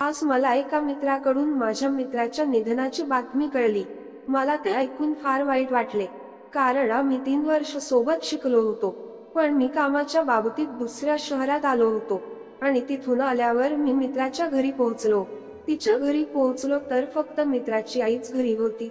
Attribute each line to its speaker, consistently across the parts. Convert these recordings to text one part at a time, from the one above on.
Speaker 1: आज मला एका मित्राकडून माझ्या मित्राच्या निधनाची बातमी कळली। मला ते ऐकून फार वाईट वाटले, कारण आम्ही 3 वर्ष सोबत शिकलो होतो। पण मी कामाच्या बाबतीत दुसऱ्या शहरात आलो होतो आणि तिथून आल्यावर मी मित्राच्या घरी पोहोचलो। तिच्या घरी पोहोचलो तर फक्त मित्राची आईच घरी होती।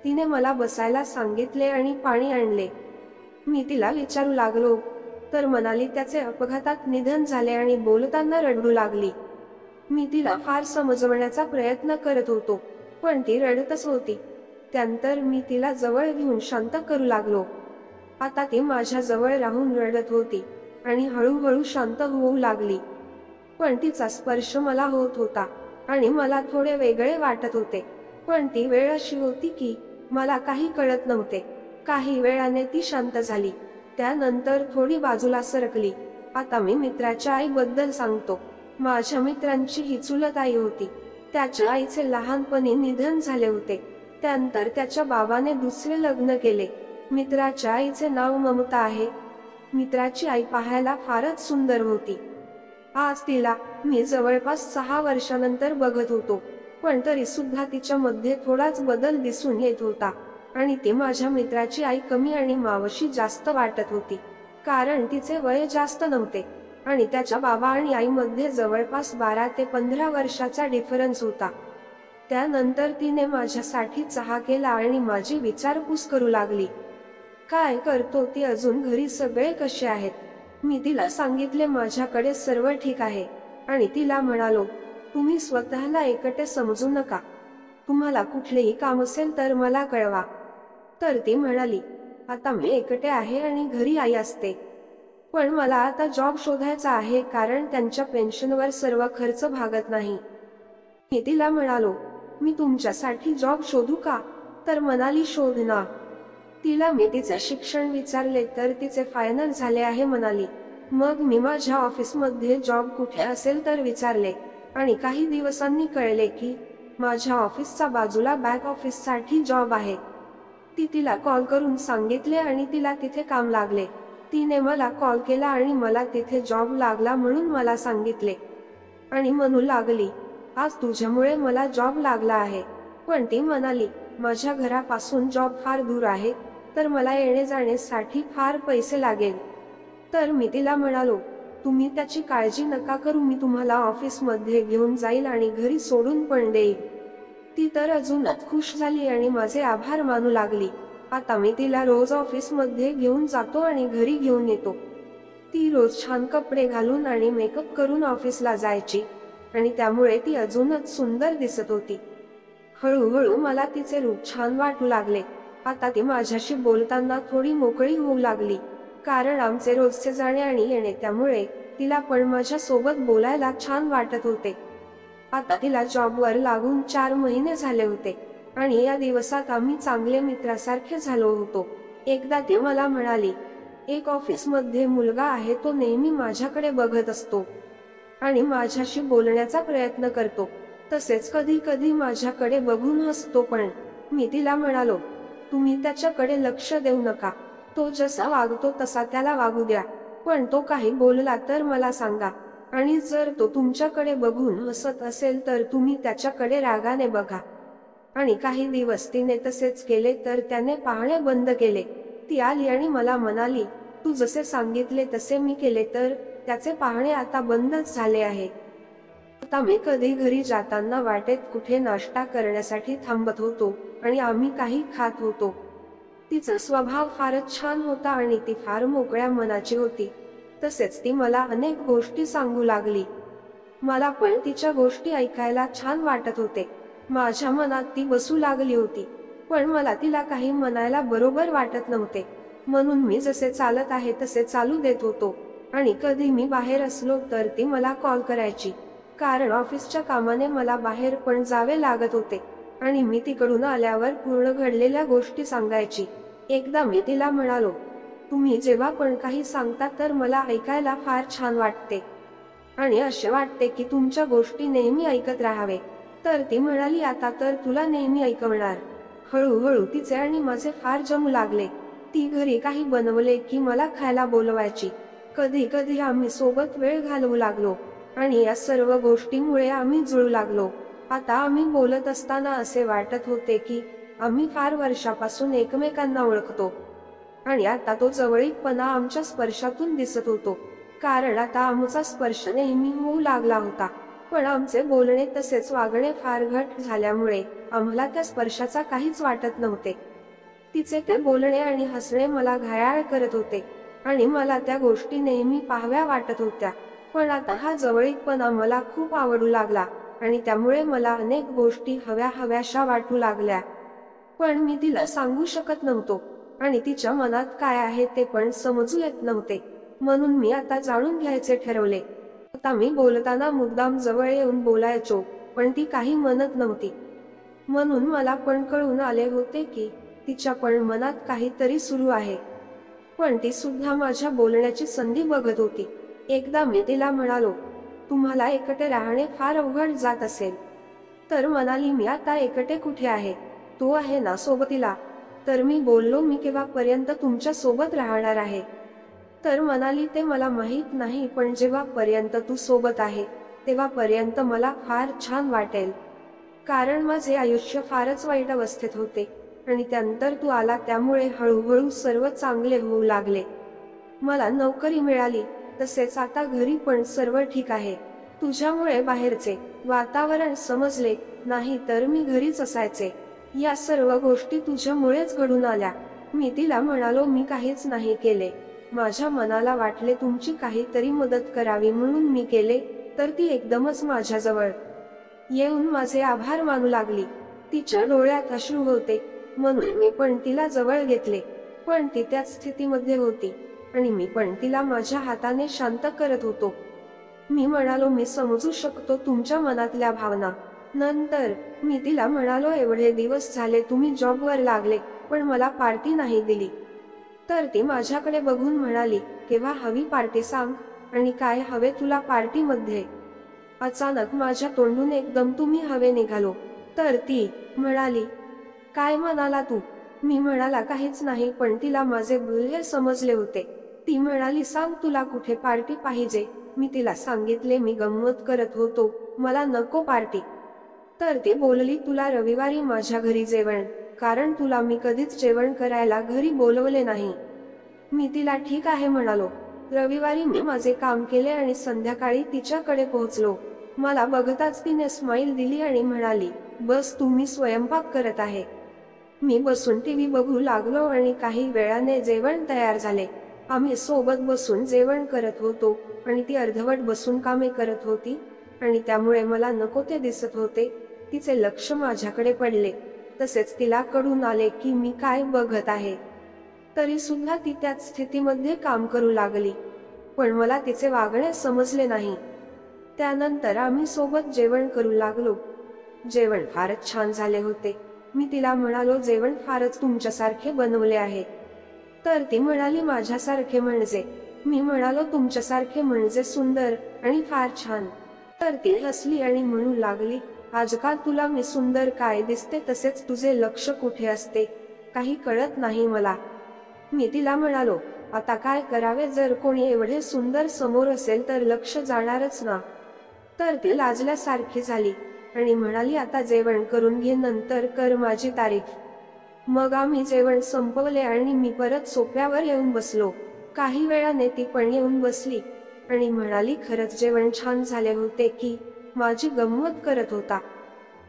Speaker 1: तिने मला बसायला सांगितले आणि पाणी आणले। मी तिला विचारू लागलो तर म्हणाली त्याचे अपघातात निधन झाले आणि बोलताना रडू लागली। मी तिला फार समजवण्याचा प्रयत्न करत होतो, पण ती रडतच होती। त्यानंतर मी तिला जवळ घेऊन शांत करू लागलो। आता ती माझ्या जवळ राहून रडत होती आणि हळूहळू शांत होऊ लागली। पण तिचा स्पर्श मला होत होता आणि मला थोडे वेगळे वाटत होते। पण ती वेळ अशी होती की मला काही कळत नव्हते। काही वेळाने ती शांत झाली, त्यानंतर थोडी बाजूला सरकली। आता मी मित्राच्या आईबद्दल सांगतो। माझ्या मित्रांची ही चुलत आई होती। त्याच्या आईचे लहानपणी निधन झाले होते। त्यानंतर त्याच्या बाबाने दुसरे लग्न केले। मित्राच्या आईचे नाव ममता आहे। मित्राची आई पाहायला फारच सुंदर होती। आज तिला मी जवळपास 6 वर्षांनंतर बघत होतो, पण तरी सुद्धा तिच्यामध्ये थोडाच बदल दिसून येत होता आणि ती माझ्या मित्राची आई कमी आणि मावशी जास्त वाटत होती, कारण तिचे वय जास्त नव्हते आणि त्याच्या बाबा आणि आईमध्ये जवळपास 12 ते 15 वर्षाचा डिफरन्स होता। त्यानंतर तिने माझ्यासाठी चहा केला आणि माझी विचारपूस करू लागली। काय करतो ती अजून, घरी सगळे कसे आहेत? मी तिला सांगितले माझ्याकडे सर्व ठीक आहे आणि तिला म्हणालो, तुम्ही स्वतःला एकटे समजू नका। तुम्हाला कुठलेही काम असेल तर मला कळवा। तर ती म्हणाली, आता मी एकटे आहे आणि घरी आई असते, पण मला आता जॉब शोधायचा आहे कारण त्यांच्या पेन्शनवर सर्व खर्च भागत नाही। मी तिला म्हणालो, मी तुमच्यासाठी जॉब शोधू का? तर म्हणाली, शोध ना। तिला मी तिचे शिक्षण विचारले तर तिचे फायनल झाले आहे म्हणाली। मग मी माझ्या ऑफिसमध्ये जॉब कुठे असेल तर विचारले आणि काही दिवसांनी कळले की माझ्या ऑफिसच्या बाजूला बॅक ऑफिससाठी जॉब आहे। ती तिला कॉल करून सांगितले आणि तिला तिथे काम लागले। तिने मला कॉल केला आणि मला तिथे जॉब लागला म्हणून मला सांगितले आणि म्हणू लागली, आज तुझ्यामुळे मला जॉब लागला आहे। पण ती म्हणाली, माझ्या घरापासून जॉब फार दूर आहे, तर मला येणे जाण्यासाठी फार पैसे लागेल। तर मी तिला म्हणालो, तुम्ही त्याची काळजी नका करू, मी तुम्हाला ऑफिसमध्ये घेऊन जाईल आणि घरी सोडून पण देईल। ती तर अजूनच खुश झाली आणि माझे आभार मानू लागली। आता मी तिला रोज ऑफिसमध्ये घेऊन जातो आणि घरी घेऊन येतो। ती रोज छान कपडे घालून आणि मेकअप करून ऑफिसला जायची आणि त्यामुळे ती अजूनच सुंदर दिसत होती। हळूहळू मला तिचे रूप छान वाटू लागले। आता ती माझ्याशी बोलताना थोडी मोकळी होऊ लागली, कारण आमचे रोजचे जाणे आणि येणे, त्यामुळे तिला पण माझ्या सोबत बोलायला छान वाटत होते। आता तिला जॉबवर लागून 4 महिने झाले होते आणि या दिवसात आम्ही चांगले मित्रासारखे झालो होतो। एकदा ती मला म्हणाली, एक ऑफिसमध्ये मुलगा आहे, तो नेहमी माझ्याकडे बघत असतो आणि माझ्याशी बोलण्याचा प्रयत्न करतो, तसेच कधी कधी माझ्याकडे बघून हसतो पण। मी तिला म्हणालो, तुम्ही त्याच्याकडे लक्ष देऊ नका, तो जसा वागतो तसा त्याला वागू द्या, पण तो काही बोलला तर मला सांगा आणि जर तो तुमच्याकडे बघून हसत असेल तर तुम्ही त्याच्याकडे रागाने बघा। आणि काही दिवस तिने तसेच केले, तर त्याने पाहणे बंद केले। ती आली आणि मला म्हणाली, तू जसे सांगितले तसे मी केले, तर त्याचे पाहणे आता बंदच झाले आहे। आता मी कधी घरी जाताना वाटेत कुठे नाश्ता करण्यासाठी थांबत होतो आणि आम्ही काही खात होतो। तिचा स्वभाव फारच छान होता आणि ती फार मोकळ्या मनाची होती। तसेच ती मला अनेक गोष्टी सांगू लागली। मला पण तिच्या गोष्टी ऐकायला छान वाटत होते। माझ्या मनात ती बसू लागली होती, पण मला तिला काही म्हणायला बरोबर वाटत नव्हते, म्हणून मी जसे चालत आहे तसे चालू देत होतो। आणि कधी मी बाहेर असलो तर ती मला कॉल करायची, कारण ऑफिसच्या कामाने मला बाहेर पण जावे लागत होते आणि मी तिकडून आल्यावर पूर्ण घडलेल्या गोष्टी सांगायची। एकदा मी तिला म्हणालो, तुम्ही जेव्हा पण काही सांगता तर मला ऐकायला फार छान वाटते आणि असे वाटते की तुमच्या गोष्टी नेहमी ऐकत राहावे। तर ती म्हणाली, आता तर तुला नेहमी ऐकवणार। हळूहळू तिचे आणि माझे फार जमू लागले। ती घरी काही बनवले की मला खायला बोलवायची। कधी कधी आम्ही सोबत वेळ घालवू लागलो आणि या सर्व गोष्टींमुळे आम्ही जुळू लागलो. आता आम्ही बोलत असताना असे वाटत होते की आम्ही फार वर्षापासून एकमेकांना ओळखतो. आणि आता तो जवळीकपणा आमच्या स्पर्शातून दिसत होतो, कारण आता आमचा स्पर्श नेहमी होऊ लागला होता. पण आमचे बोलणे तसेच वागणे फार घट्ट झाल्यामुळे आम्हाला त्या स्पर्शाचा काहीच वाटत नव्हते. तिचे ते बोलणे आणि हसणे मला घायाळ करत होते आणि मला त्या गोष्टी नेहमी पाहाव्या वाटत होत्या. पण आता हा जवळीकपणा मला खूप आवडू लागला आणि त्यामुळे मला अनेक गोष्टी हव्याशा वाटू लागल्या. पण मी तिला सांगू शकत नव्हतो आणि तिच्या मनात काय आहे ते पण समजू येत नव्हते. म्हणून मी आता जाणून घ्यायचे ठरवले. आता मी बोलताना मुद्दाम जवळ येऊन बोलायचो, पण ती काही म्हणत नव्हती. म्हणून मला पण कळून आले होते की तिच्या पण मनात काहीतरी सुरू आहे. पण ती सुद्धा माझ्या बोलण्याची संधी बघत होती. एकदा मी तिला म्हणालो, तुम्हाला एकटे राहणे फार अवघड जात असेल. तर म्हणाली, मी आता एकटे कुठे आहे, तो आहे ना सोबतीला. तर मी बोललो, मी केव्हापर्यंत तुमच्या सोबत राहणार आहे. तर म्हणाली, ते मला माहित नाही, पण जेव्हापर्यंत तू सोबत आहे तेव्हापर्यंत मला फार छान वाटेल. कारण माझे आयुष्य फारच वाईट अवस्थेत होते आणि त्यानंतर तू आला, त्यामुळे हळूहळू सर्व चांगले होऊ लागले. मला नोकरी मिळाली, तसेच आता घरी पण सर्व ठीक आहे. तुझ्यामुळे बाहेरचे वातावरण समजले, नाही तर मी घरीच असायचे. या सर्व गोष्टी तुझ्यामुळेच घडून आल्या. मी तिला म्हणालो, मी काहीच नाही केले. माझ्या मनाला वाटले तुमची काहीतरी मदत करावी म्हणून मी केले. तर ती एकदमच माझ्याजवळ येऊन माझे आभार मानू लागली. तिच्या डोळ्यात अश्रू होते, म्हणून मी पण तिला जवळ घेतले. पण ती त्याच स्थितीमध्ये होती आणि मी पण तिला माझ्या हाताने शांत करत होतो. मी म्हणालो, मी समजू शकतो तुमच्या मनातल्या भावना. नंतर मी तिला म्हणालो, एवढे दिवस झाले तुम्ही जॉबवर लागले, पण मला पार्टी नाही दिली. तर ती माझ्याकडे बघून म्हणाली, केव्हा हवी पार्टी सांग, आणि काय हवे तुला पार्टीमध्ये. अचानक माझ्या तोंडून एकदम तुम्ही हवे निघालो. तर ती म्हणाली, काय म्हणाला तू. मी म्हणाला, काहीच नाही, पण तिला माझे बोलणे समजले होते. ती म्हणाली, सांग तुला कुठे पार्टी पाहिजे. मी तिला सांगितले, मी गंमत करत होतो, मला नको पार्टी. तर ती बोलली, तुला रविवारी माझ्या घरी जेवण, कारण तुला मी कधीच जेवण करायला घरी बोलवले नाही. मी तिला ठीक आहे म्हणालो. रविवारी मी माझे काम केले आणि संध्याकाळी तिच्याकडे पोहोचलो. मला बघताच तिने स्माईल दिली आणि म्हणाली, बस तुम्ही स्वयंपाक करत आहे. मी बसून टीव्ही बघू लागलो आणि काही वेळाने जेवण तयार झाले. आम्ही सोबत बसून जेवण करत होतो आणि ती अर्धवट बसून कामे करत होती आणि त्यामुळे मला नको ते दिसत होते. तिचे लक्ष माझ्याकडे पडले, तसेच तिला कळून आले की मी काय बघत आहे. तरी सुद्धा ती त्याच स्थितीमध्ये काम करू लागली, पण मला तिचे वागणे समजले नाही. त्यानंतर आम्ही सोबत जेवण करू लागलो. जेवण फारच छान झाले होते. मी तिला म्हणालो, जेवण फारच तुमच्यासारखे बनवले आहे. तर ती म्हणाली, माझ्यासारखे म्हणजे. मी म्हणालो, तुमच्यासारखे म्हणजे सुंदर आणि फार छान. तर ती हसली आणि म्हणू लागली, आजकाल तुला मी सुंदर काय दिसते, तसेच तुझे लक्ष कुठे असते काही कळत नाही मला. मी तिला म्हणालो, आता काय करावे, जर कोणी एवढे सुंदर समोर असेल तर लक्ष जाणारच ना. तर ती लाजल्यासारखी झाली आणि म्हणाली, आता जेवण करून घे, नंतर कर माझी तारीफ. मग आम्ही जेवण संपवले आणि मी परत सोफ्यावर येऊन बसलो. काही वेळाने ती पण येऊन बसली आणि म्हणाली, खरंच जेवण छान झाले होते की माझी गंमत करत होता.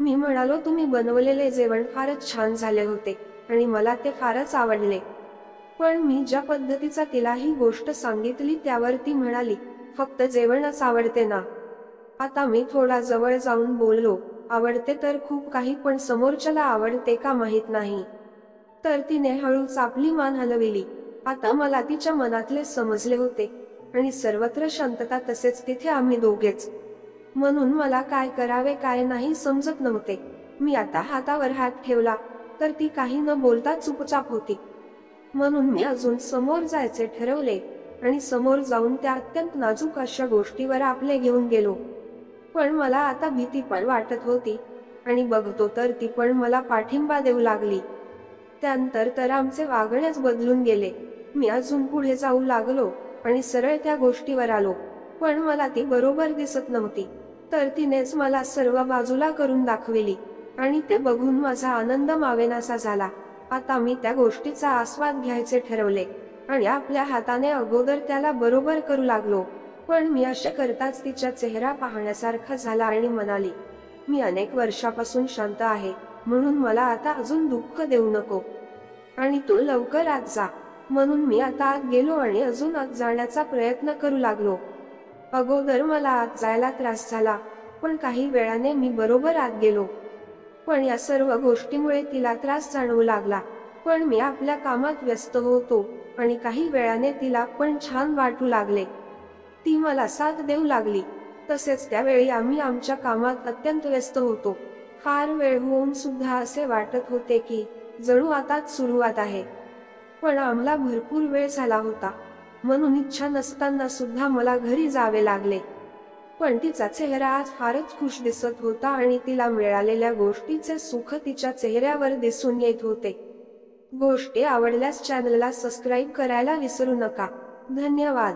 Speaker 1: मी म्हणालो, तुम्ही बनवलेले जेवण फारच छान झाले होते आणि मला ते फारच आवडले. पण मी ज्या पद्धतीचा तिला ही गोष्ट सांगितली त्यावर ती म्हणाली, फक्त जेवणच आवडते ना. आता मी थोडा जवळ जाऊन बोललो, आवडते तर खूप काही, पण समोरच्याला आवडते का माहित नाही. तर तिने हळूच आपली मान हलविली. आता मला तिच्या मनातले समजले होते आणि सर्वत्र शांतता, तसेच तिथे आम्ही दोघेच. म्हणून मला काय करावे काय नाही समजत नव्हते. मी आता हातावर हात ठेवला तर ती काही न बोलता चुपचाप होती. म्हणून मी अजून समोर जायचे ठरवले आणि समोर जाऊन त्या अत्यंत नाजूक अशा गोष्टीवर आपले घेऊन गेलो. पण मला आता भीती पण वाटत होती आणि बघतो तर ती पण मला पाठिंबा देऊ लागली. त्यानंतर तर आमचे वागणेच बदलून गेले. मी अजून पुढे जाऊ लागलो आणि सरळ त्या गोष्टीवर आलो. पण मला ती बरोबर दिसत नव्हती. तर तिनेच मला सर्व बाजूला करून दाखविली आणि ते बघून माझा आनंद मावेनासा झाला. आता मी त्या गोष्टीचा आस्वाद घ्यायचे ठरवले आणि आपल्या हाताने अगोदर त्याला बरोबर करू लागलो. पण मी असे करताच तिचा चेहरा पाहण्यासारखा झाला आणि म्हणाली, मी अनेक वर्षापासून शांत आहे, म्हणून मला आता अजून दुःख देऊ नको आणि तू लवकर आत जा. म्हणून मी आता आत गेलो आणि अजून आत जाण्याचा प्रयत्न करू लागलो. अगोदर मला आत जायला त्रास झाला, पण काही वेळाने मी बरोबर आत गेलो. पण या सर्व गोष्टीमुळे तिला त्रास जाणवू लागला. पण मी आपल्या कामात व्यस्त होतो आणि काही वेळाने तिला पण छान वाटू लागले. ती मला साथ देऊ लागली. तसेच त्यावेळी आम्ही आमच्या कामात अत्यंत व्यस्त होतो. फार वेळ होऊन सुद्धा असे वाटत होते की जणू आताच सुरुवात आहे. पण आम्हाला भरपूर वेळ झाला होता, म्हणून इच्छा नसताना सुद्धा मला घरी जावे लागले. पण तिचा चेहरा आज फारच खुश दिसत होता आणि तिला मिळालेल्या गोष्टीचे सुख तिच्या चेहऱ्यावर दिसून येत होते. गोष्टी आवडल्यास चॅनलला सबस्क्राईब करायला विसरू नका. धन्यवाद.